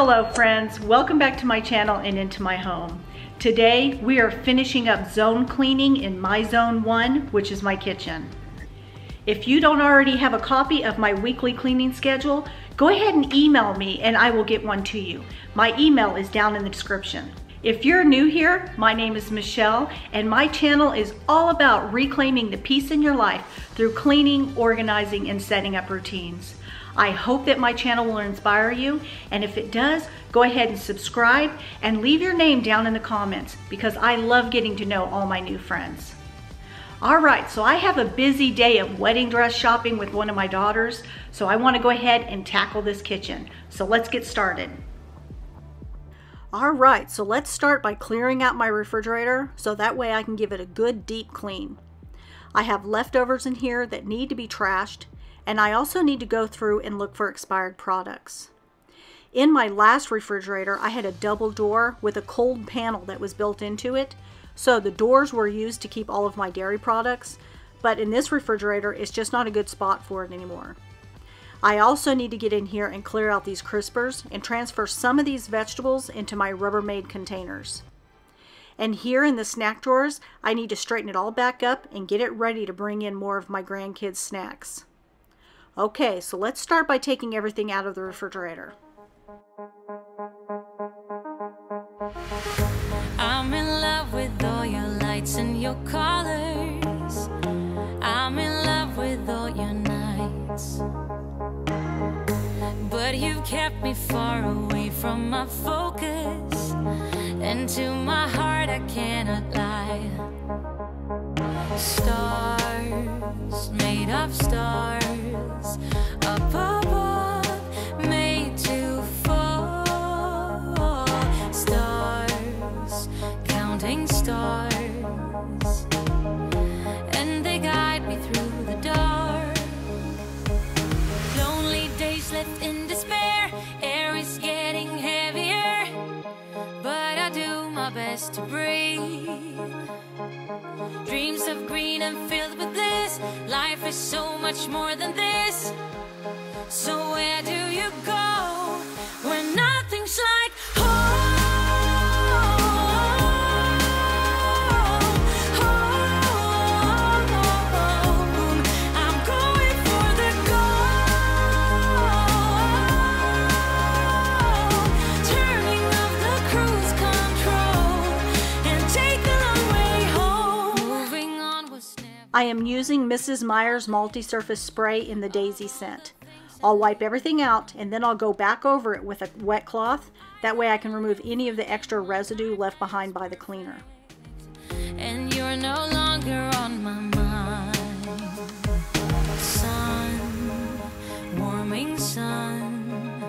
Hello friends, welcome back to my channel and into my home. Today we are finishing up zone cleaning in my zone 1, which is my kitchen. If you don't already have a copy of my weekly cleaning schedule, go ahead and email me and I will get one to you. My email is down in the description. If you're new here, my name is Michelle and my channel is all about reclaiming the peace in your life through cleaning, organizing, and setting up routines. I hope that my channel will inspire you, and if it does, go ahead and subscribe and leave your name down in the comments because I love getting to know all my new friends. Alright, so I have a busy day of wedding dress shopping with one of my daughters, so I want to go ahead and tackle this kitchen. So let's get started. Alright, so let's start by clearing out my refrigerator so that way I can give it a good deep clean. I have leftovers in here that need to be trashed, and I also need to go through and look for expired products. In my last refrigerator, I had a double door with a cold panel that was built into it, so the doors were used to keep all of my dairy products, but in this refrigerator, it's just not a good spot for it anymore. I also need to get in here and clear out these crispers and transfer some of these vegetables into my Rubbermaid containers. And here in the snack drawers, I need to straighten it all back up and get it ready to bring in more of my grandkids' snacks. Okay, so let's start by taking everything out of the refrigerator. I'm in love with all your lights and your colors. I'm in love with all your nights. But you've kept me far away from my focus, and to my heart I cannot lie. Stars, made of stars, up above, made to fall. Stars, counting stars, and they guide me through the dark. Lonely days left in despair, air is getting heavier, but I do my best to breathe. Dreams of green and filled with bliss. Life is so much more than this. So where do you go when nothing's like home? I'm going for the gold, turning off the cruise control and take the long way home. Moving on was never. I am using Mrs. Meyer's multi-surface spray in the Daisy scent. I'll wipe everything out and then I'll go back over it with a wet cloth. That way I can remove any of the extra residue left behind by the cleaner. And you're no longer on my mind. Sun, warming sun,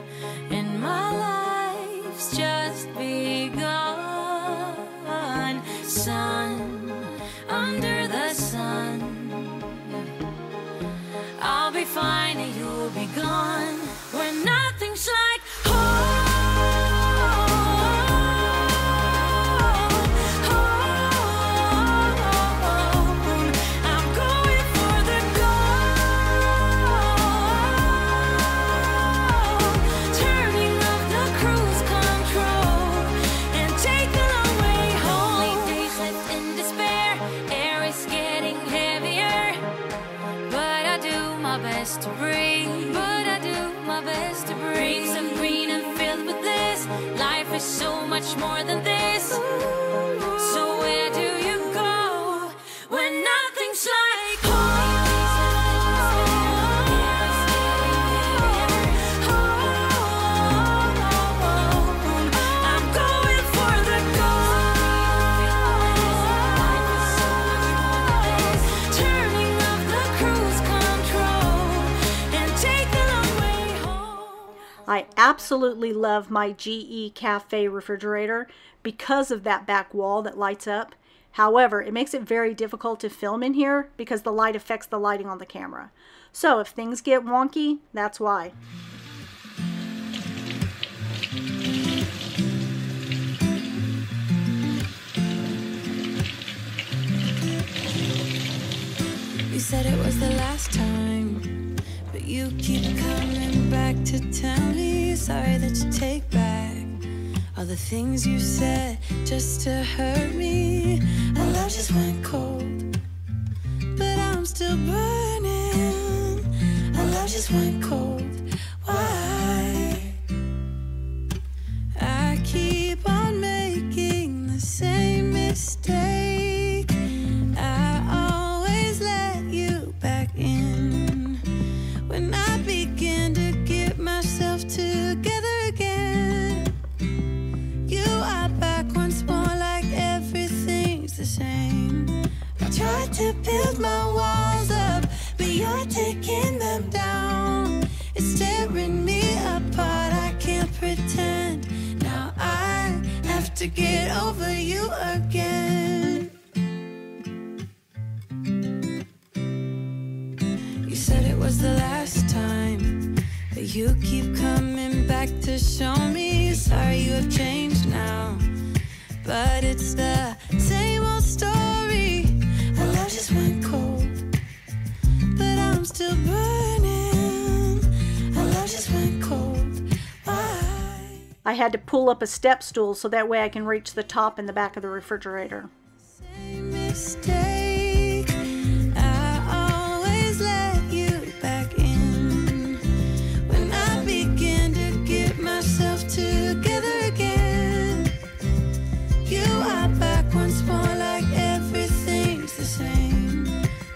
and my life's just begun. Sun, under the sun, I'll be fine and you'll be gone when nothing's like home. I'm going for the gold, turning off the cruise control and take the long way home. Only days left in despair, air is getting heavier, but I do my best to breathe. But I do my best to breathe. Dreams of green and filled with bliss. Life is so much more than this. So where do you go when nothing's like home? I'm going for the gold, turning off the cruise control and take the long way home. I absolutely love my GE Cafe refrigerator because of that back wall that lights up. However, it makes it very difficult to film in here because the light affects the lighting on the camera. So if things get wonky, that's why. You said it was the last time, but you keep coming back to tell me sorry that you take back all the things you said just to hurt me. Our love just went cold, but I'm still burning. Our love just went cold. Why? I keep on making the same mistake. I always let you back in when I begin to get myself together again. You are back once more, like everything's the same. I tried to build my walls up, but you're taking them down. It's tearing me apart, I can't pretend. Now I have to get over you again. You said it was the last time, but you keep coming back to show me. Sorry you have changed now, but it's the same old story. Our love just went cold, but I'm still burning. Our love just went cold. Why? I had to pull up a step stool so that way I can reach the top and the back of the refrigerator. Same mistake. I always let you back in when I begin to get myself together again. You are back once more, like everything's the same.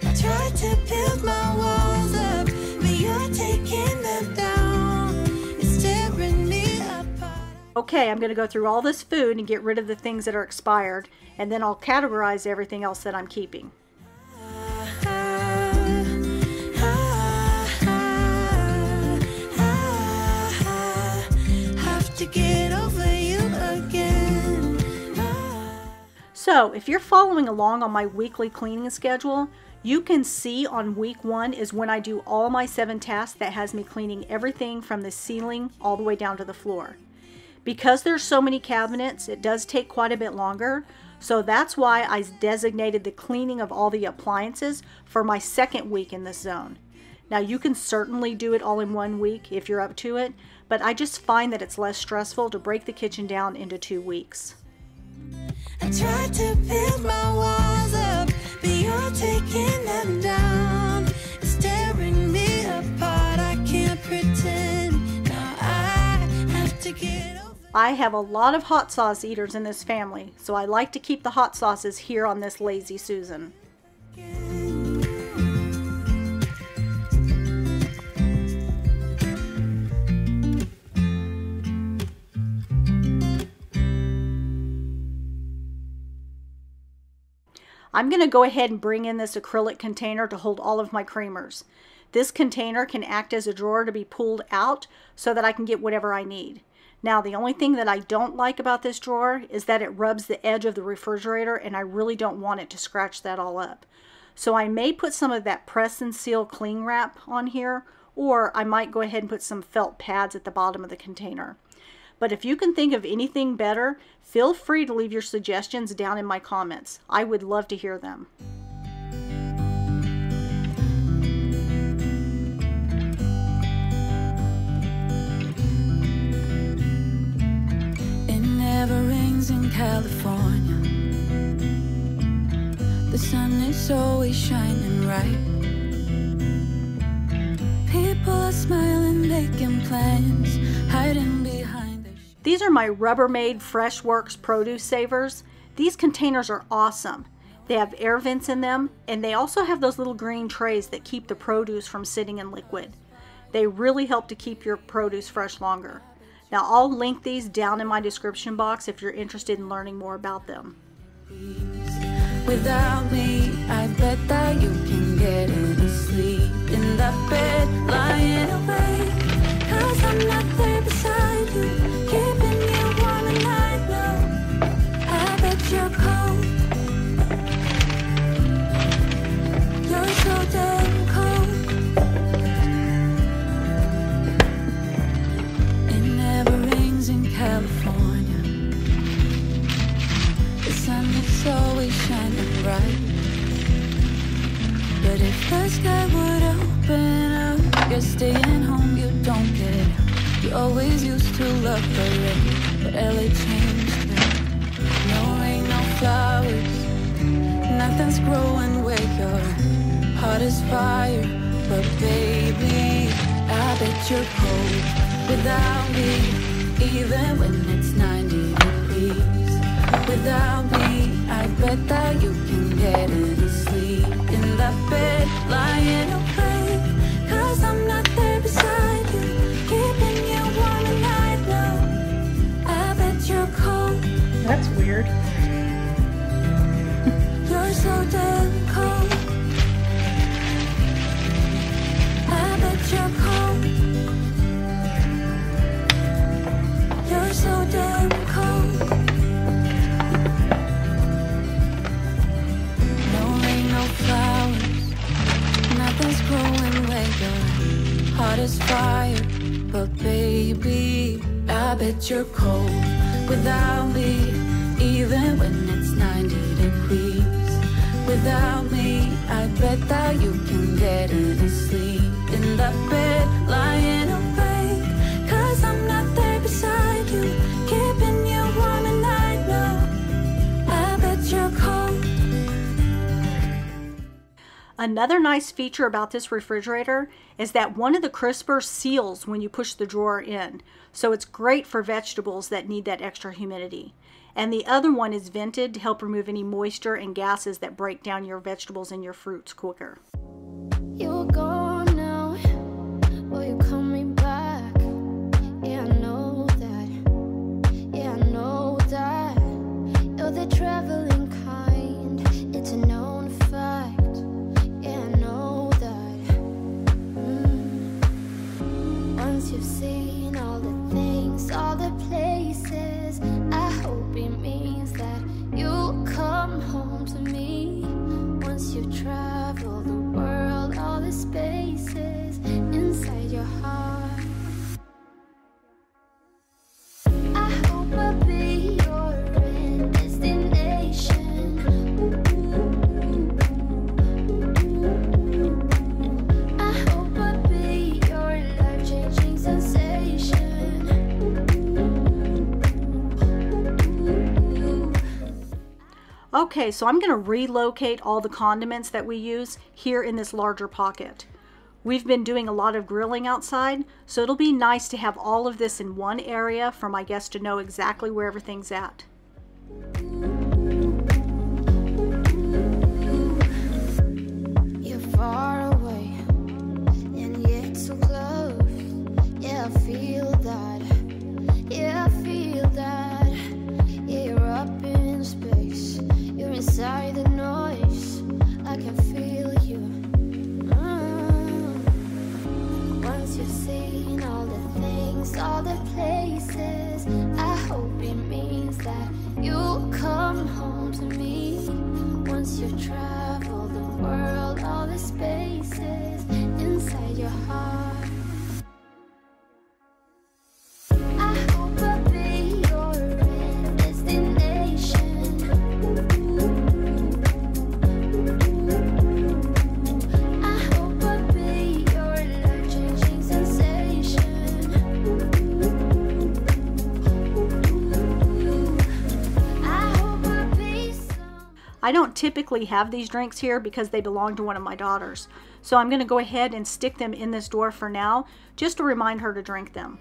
I tried to build my walls up, but you're taking them down. It's tearing me apart. Okay, I'm going to go through all this food and get rid of the things that are expired, and then I'll categorize everything else that I'm keeping. Have to get over you again. So, if you're following along on my weekly cleaning schedule, you can see on week 1 is when I do all my 7 tasks that has me cleaning everything from the ceiling all the way down to the floor. Because there's so many cabinets, it does take quite a bit longer, so that's why I designated the cleaning of all the appliances for my second week in this zone. Now you can certainly do it all in 1 week if you're up to it, but I just find that it's less stressful to break the kitchen down into 2 weeks. I tried to build my walls up, but you're taking them down. It's tearing me apart, I can't pretend. Now I have to get over. I have a lot of hot sauce eaters in this family, so I like to keep the hot sauces here on this Lazy Susan. I'm going to go ahead and bring in this acrylic container to hold all of my creamers. This container can act as a drawer to be pulled out so that I can get whatever I need. Now, the only thing that I don't like about this drawer is that it rubs the edge of the refrigerator, and I really don't want it to scratch that all up. So I may put some of that press and seal cling wrap on here, or I might go ahead and put some felt pads at the bottom of the container. But if you can think of anything better, feel free to leave your suggestions down in my comments. I would love to hear them. It never rains in California. The sun is always shining bright. People are smiling, making plans, hiding behind their These are my Rubbermaid Freshworks produce savers. These containers are awesome. They have air vents in them, and they also have those little green trays that keep the produce from sitting in liquid. They really help to keep your produce fresh longer. Now I'll link these down in my description box if you're interested in learning more about them. Without me, I bet that you can get any sleep in that bed, lying awake. 'Cause I'm not there beside you, keeping you warm and I know. I bet you're cold. You're so damn cold. It never rains in California. The sun is always shining bright. But if the sky would open up, you're staying home, you don't get out. You always used to love the rain, but barely changed me. No rain, no flowers, nothing's growing where your heart is fire. But baby, I bet you're cold without me, even when it's 90 degrees. Without me, I bet that you can get any sleep in that bed, lying awake. 'Cause I'm not there beside you, keeping you warm at night now. I bet you're cold. That's weird. You're so damn cold. I bet you're cold. You're so damn cold. No rain, no flowers, nothing's growing where your heart is fire. But baby, I bet you're cold without me, even when it's 90 degrees. Without me, I bet that you can get any sleep in that bed, lying awake. 'Cause I'm not there beside you, keeping you warm at night now. I bet you're cold. Another nice feature about this refrigerator is that one of the crispers seals when you push the drawer in. So it's great for vegetables that need that extra humidity. And the other one is vented to help remove any moisture and gases that break down your vegetables and your fruits quicker. You're gone now, will you coming back? Yeah, I know that. Yeah, I know that. You're the traveling kind, it's a known fact. Yeah, I know that. Once you've seen all the things, all the places, I hope it means that you'll come home to me. Once you've traveled the world, all the spaces inside your heart, I hope I'll be your end destination. I hope I'll be your life-changing sensation. Okay, so I'm going to relocate all the condiments that we use here in this larger pocket. We've been doing a lot of grilling outside, so it'll be nice to have all of this in one area for my guests to know exactly where everything's at. You're far away, and yet so close. Yeah, I feel that. Yeah, I feel that. Yeah, you're up in space. You're inside the noise. I can feel you. Once you've seen all the things, all the places, I hope it means that you'll come home to me. Once you've traveled the world, all the spaces inside your heart, I hope I'll be your end destination. I hope I'll be your life-changing sensation. I hope I'll be I don't typically have these drinks here because they belong to one of my daughters. So I'm going to go ahead and stick them in this drawer for now, just to remind her to drink them.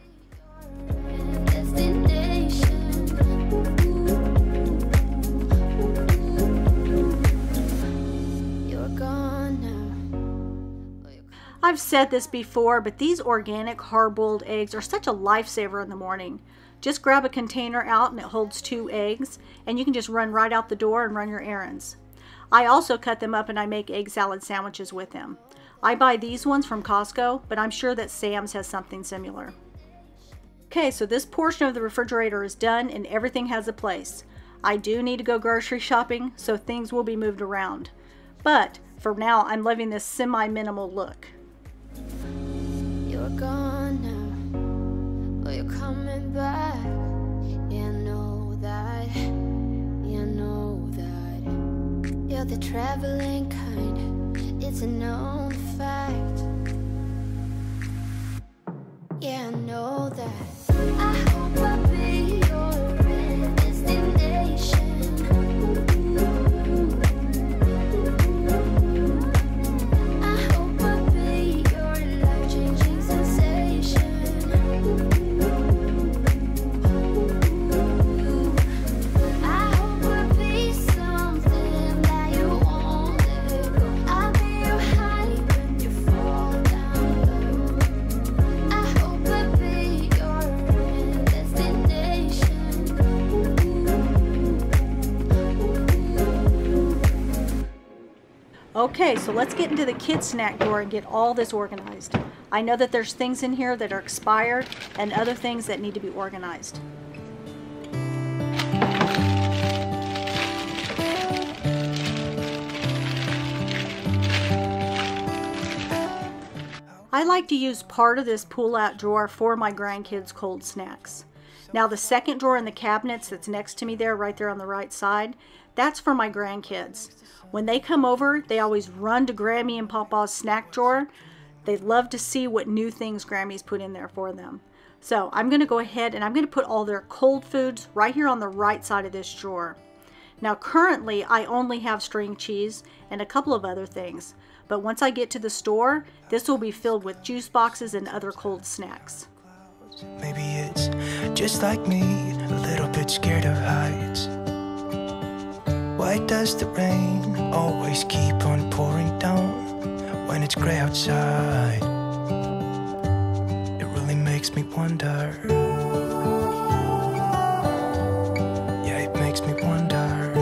I've said this before, but these organic hard-boiled eggs are such a lifesaver in the morning. Just grab a container out and it holds 2 eggs, and you can just run right out the door and run your errands. I also cut them up and I make egg salad sandwiches with them. I buy these ones from Costco, but I'm sure that Sam's has something similar. Okay, so this portion of the refrigerator is done and everything has a place. I do need to go grocery shopping, so things will be moved around. But for now, I'm loving this semi-minimal look. You're gone now, but you're coming back. Yeah, I know that. Yeah, I know that. You're the traveling kind, it's a known fact. Yeah, I know that. I hope I'll be your Okay, so let's get into the kids' snack drawer and get all this organized. I know that there's things in here that are expired and other things that need to be organized. I like to use part of this pull-out drawer for my grandkids' cold snacks. Now the second drawer in the cabinets that's next to me there, right there on the right side, that's for my grandkids. When they come over, they always run to Grammy and Papa's snack drawer. They love to see what new things Grammy's put in there for them. So I'm going to go ahead and I'm going to put all their cold foods right here on the right side of this drawer. Now currently I only have string cheese and a couple of other things. But once I get to the store, this will be filled with juice boxes and other cold snacks. Maybe it's just like me, a little bit scared of heights. Why does the rain always keep on pouring down when it's gray outside? It really makes me wonder. Yeah, it makes me wonder.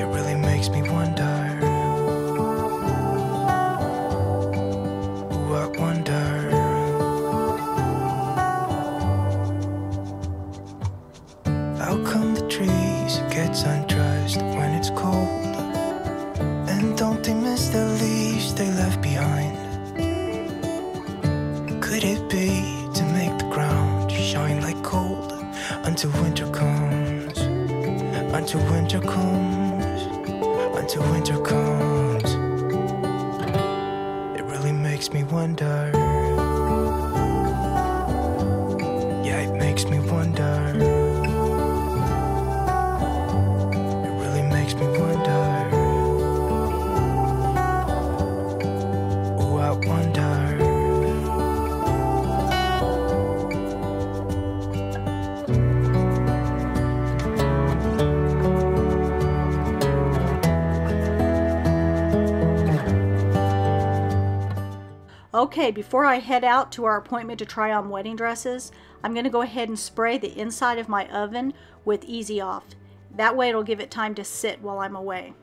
It really makes me wonder. Ooh, I wonder. How come the trees gets undressed when it's cold? And don't they miss the leaves they left behind? Could it be to make the ground shine like gold until winter comes? Until winter comes, until winter comes. It really makes me wonder. Yeah, it makes me wonder. It really makes me wonder. Oh, I wonder. Okay, before I head out to our appointment to try on wedding dresses, I'm going to go ahead and spray the inside of my oven with Easy Off. That way it'll give it time to sit while I'm away.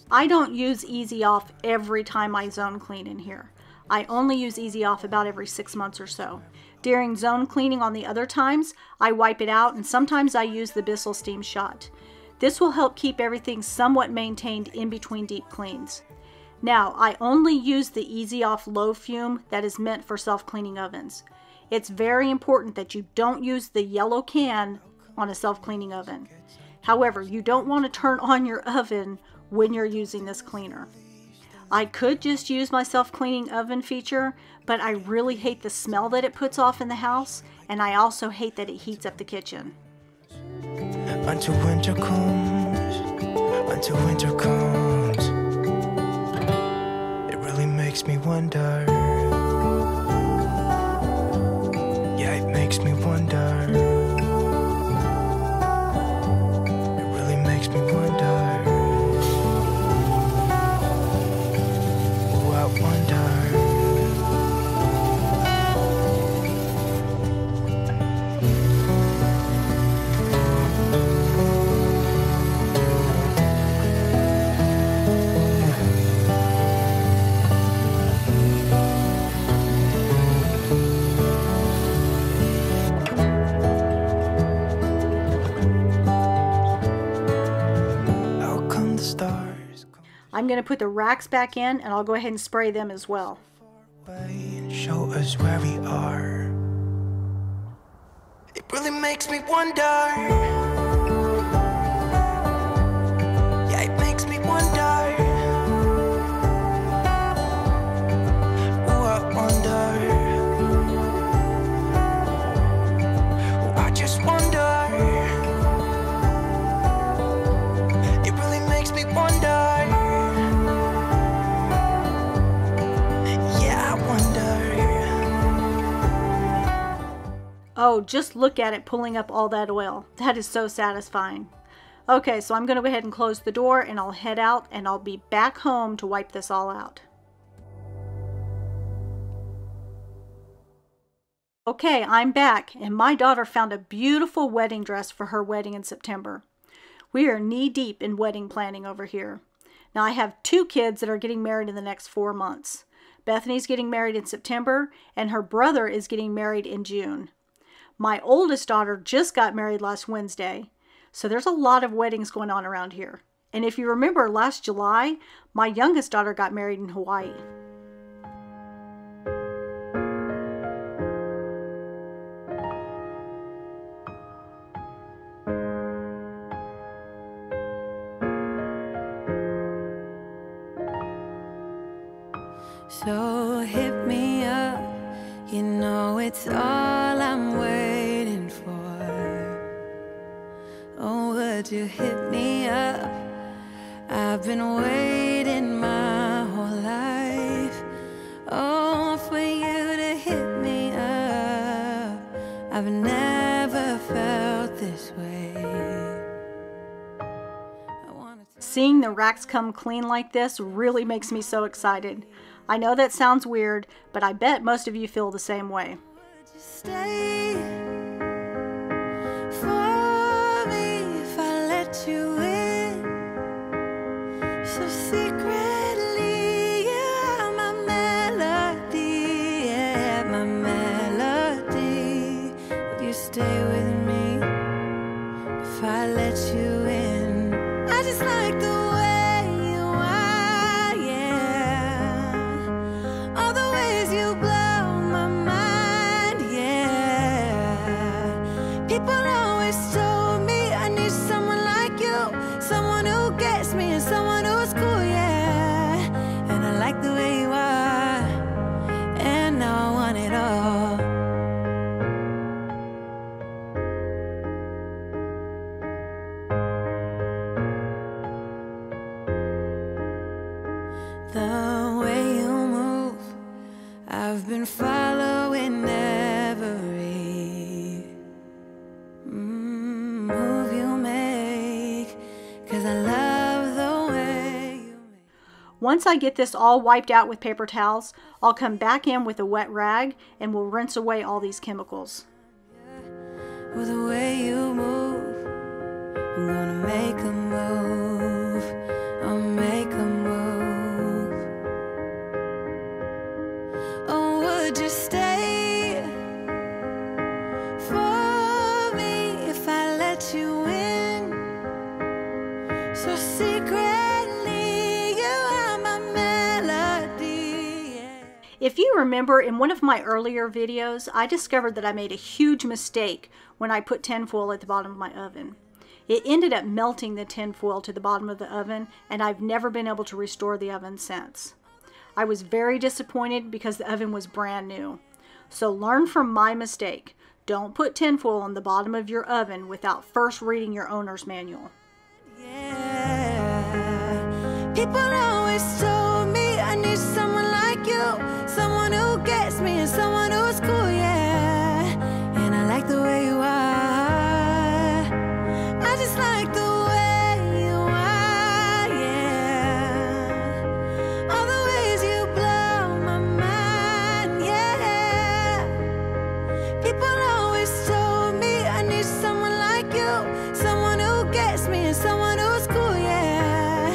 I don't use Easy Off every time I zone clean in here. I only use Easy Off about every 6 months or so. During zone cleaning on the other times, I wipe it out and sometimes I use the Bissell Steam Shot. This will help keep everything somewhat maintained in between deep cleans. Now, I only use the Easy Off low fume that is meant for self-cleaning ovens. It's very important that you don't use the yellow can on a self-cleaning oven. However, you don't want to turn on your oven when you're using this cleaner. I could just use my self-cleaning oven feature, but I really hate the smell that it puts off in the house, and I also hate that it heats up the kitchen. Until winter comes, until winter comes. It really makes me wonder. Yeah, it makes me wonder. It really makes me wonder. Oh, I wonder. I'm going to put the racks back in and I'll go ahead and spray them as well. Show us where we are. It really makes me wonder. Yeah, it makes me wonder. Oh, I wonder. Oh, I just wonder. It really makes me wonder. Oh, just look at it pulling up all that oil. That is so satisfying. Okay, so I'm going to go ahead and close the door and I'll head out and I'll be back home to wipe this all out. Okay, I'm back and my daughter found a beautiful wedding dress for her wedding in September. We are knee deep in wedding planning over here. Now I have 2 kids that are getting married in the next 4 months. Bethany's getting married in September and her brother is getting married in June. My oldest daughter just got married last Wednesday. So there's a lot of weddings going on around here. And if you remember last July, my youngest daughter got married in Hawaii. So hit me up, you know it's all I'm waiting for. Oh, would you hit me up? I've been waiting my whole life. Oh, for you to hit me up. I've never felt this way. Seeing the racks come clean like this really makes me so excited. I know that sounds weird, but I bet most of you feel the same way. Would you stay for me if I let you in? So secretly, yeah, my melody, yeah, my melody. Would you stay with me if I let you in? I just like the way you are, yeah. All the ways you blow my mind, yeah. People always told me I need someone like you, someone who gets me and someone who's cool, yeah. And I like the way you are, and now I want it all. The way you move, I've been following every move you make, 'cause I love the way you make. Once I get this all wiped out with paper towels, I'll come back in with a wet rag and we'll rinse away all these chemicals. With the way you move, I'm gonna make a move. I'll make a move. Oh, would you stay for me if I let you in? So secretly, you are my melody, yeah. If you remember, in one of my earlier videos, I discovered that I made a huge mistake when I put tinfoil at the bottom of my oven. It ended up melting the tinfoil to the bottom of the oven, and I've never been able to restore the oven since. I was very disappointed because the oven was brand new. So learn from my mistake. Don't put tinfoil on the bottom of your oven without first reading your owner's manual. Yeah. People always told me I need someone like you, someone who gets me and someone who's cool, yeah. And I like the way you are. I just like the way you are, yeah. All the ways you blow my mind, yeah. People always told me I need someone like you, someone who gets me and someone who's cool, yeah.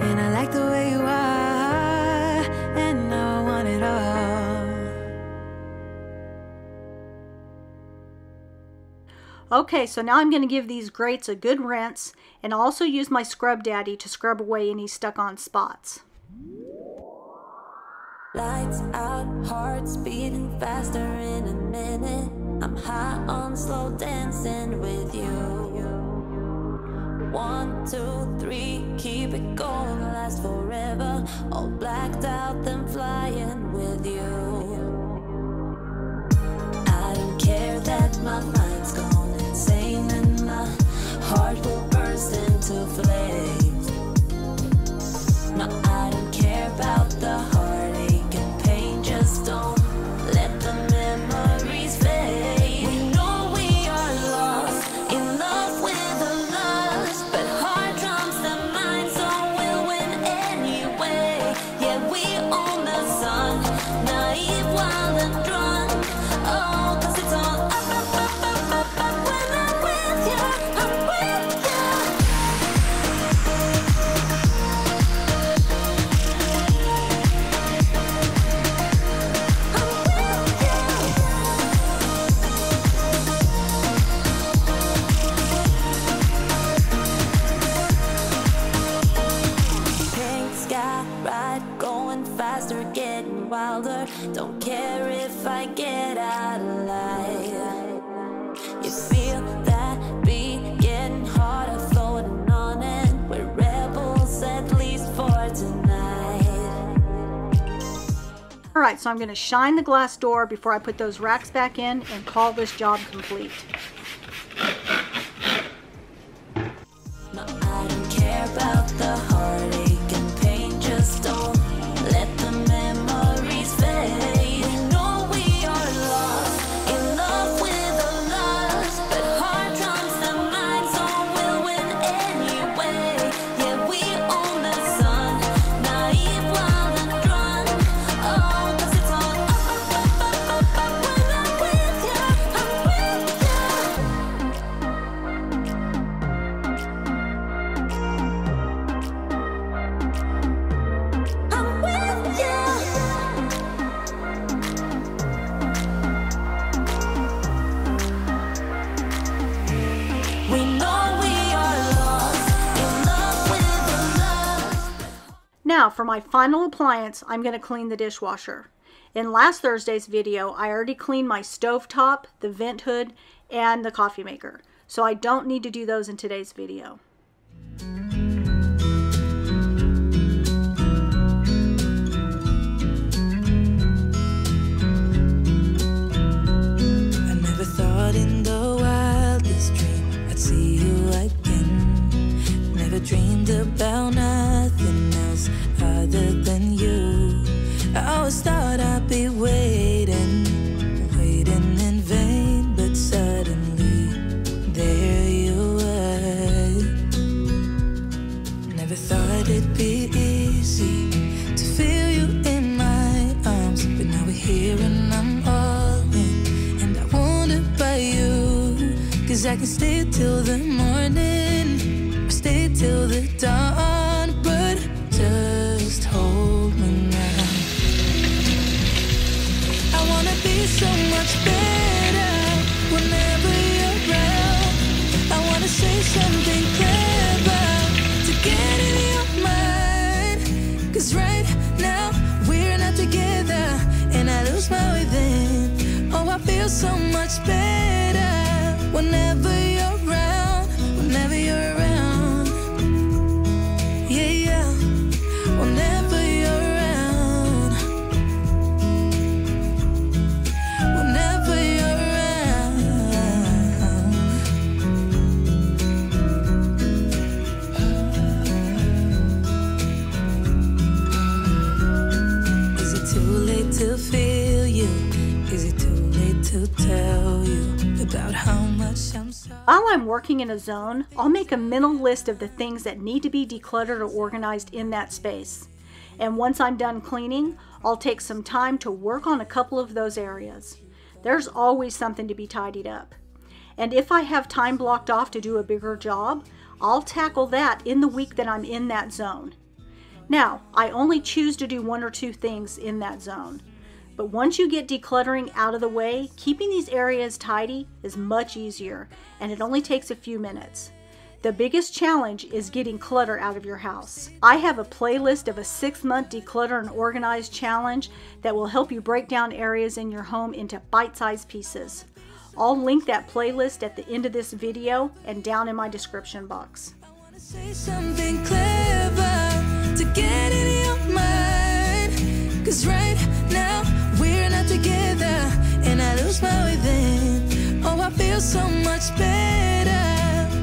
And I like the way you are, and now I want it all. Okay, so now I'm going to give these grates a good rinse, and I'll also use my Scrub Daddy to scrub away any stuck-on spots. Lights out, hearts beating faster in a minute. I'm high on slow dancing with you. 1, 2, 3, keep it going, last forever. All blacked out, then flying with you. I don't care that my mind's gone insane and my heart will burst into flames. No, I don't care about the heartache and pain, just don't let the memories fade. We know we are lost, in love with the lust, but heart drums the mind, so we'll win anyway. Yeah, we own the sun, naive, wild and drunk. Oh, 'cause it's all up, up, up, up, Don't care if I get out alive. You feel that beat getting harder, floating on it. We're rebels, at least for tonight. All right, so I'm going to shine the glass door before I put those racks back in and call this job complete. No, I don't care about the heartache and pain. Just don't let the memories fade. We know we are lost, in love with the lost, but hard times the mind, so we'll win anyway. Yeah, we own the sun, naive, wild and drunk. Oh, 'cause it's all when I'm with you, I'm with you. I'm with you. We know we are lost, in love with the lust. Now for my final appliance, I'm going to clean the dishwasher. In last Thursday's video, I already cleaned my stovetop, the vent hood, and the coffee maker. So I don't need to do those in today's video. I never thought in the wildest dream I'd see you again. Never dreamed about nothing else other than you. I always thought I'd be waiting in vain, but suddenly there you were. Never thought it'd be easy to feel you in my arms, but now we're here and I'm all in, and I wonder about you, 'cause I can stay till the morning, or stay till the dawn, but just hold me now. I wanna be so much better whenever you're around. I wanna say something clever to get in your mind, 'cause right now we're not together, and I lose my way then. Oh, I feel so much better whenever you're around, whenever you're around. Yeah, yeah, whenever you're around, whenever you're around. Is it too late to feel you? Is it too late to tell you about how much I'm sorry? While I'm working in a zone, I'll make a mental list of the things that need to be decluttered or organized in that space. And once I'm done cleaning, I'll take some time to work on a couple of those areas. There's always something to be tidied up. And if I have time blocked off to do a bigger job, I'll tackle that in the week that I'm in that zone. Now, I only choose to do one or two things in that zone. But once you get decluttering out of the way, keeping these areas tidy is much easier, and it only takes a few minutes. The biggest challenge is getting clutter out of your house. I have a playlist of a 6-month declutter and organize challenge that will help you break down areas in your home into bite-sized pieces. I'll link that playlist at the end of this video and down in my description box. I wanna say something clever to get in your mind, 'cause right now we're not together, and I lose my way then. Oh, I feel so much better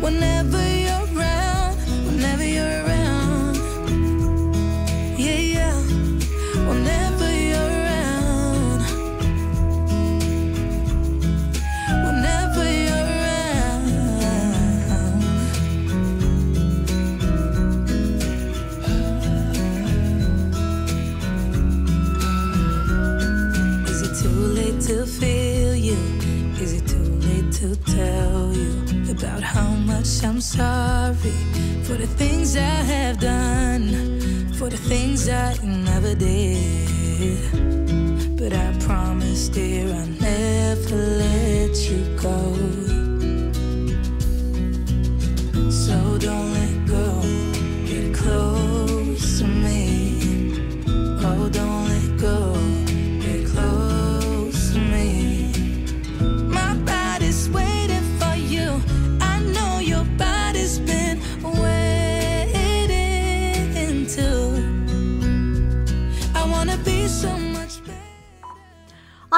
whenever you're around, whenever you're around. Yeah, yeah, whenever you're around, whenever you're around. Is it too late to feel you? Is it too late to tell you about how much I'm sorry for the things I have done, for the things I never did? But I promise, dear, I'll never let you go. So don't let go, get close to me. Oh, don't let go, get close.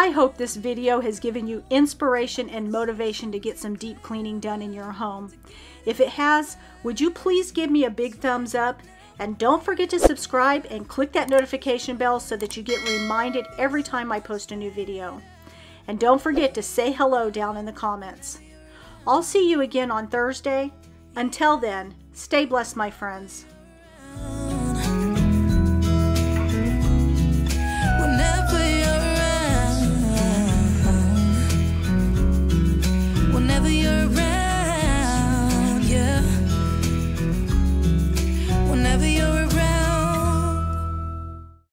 I hope this video has given you inspiration and motivation to get some deep cleaning done in your home. If it has, would you please give me a big thumbs up? And don't forget to subscribe and click that notification bell so that you get reminded every time I post a new video. And don't forget to say hello down in the comments. I'll see you again on Thursday. Until then, stay blessed, my friends.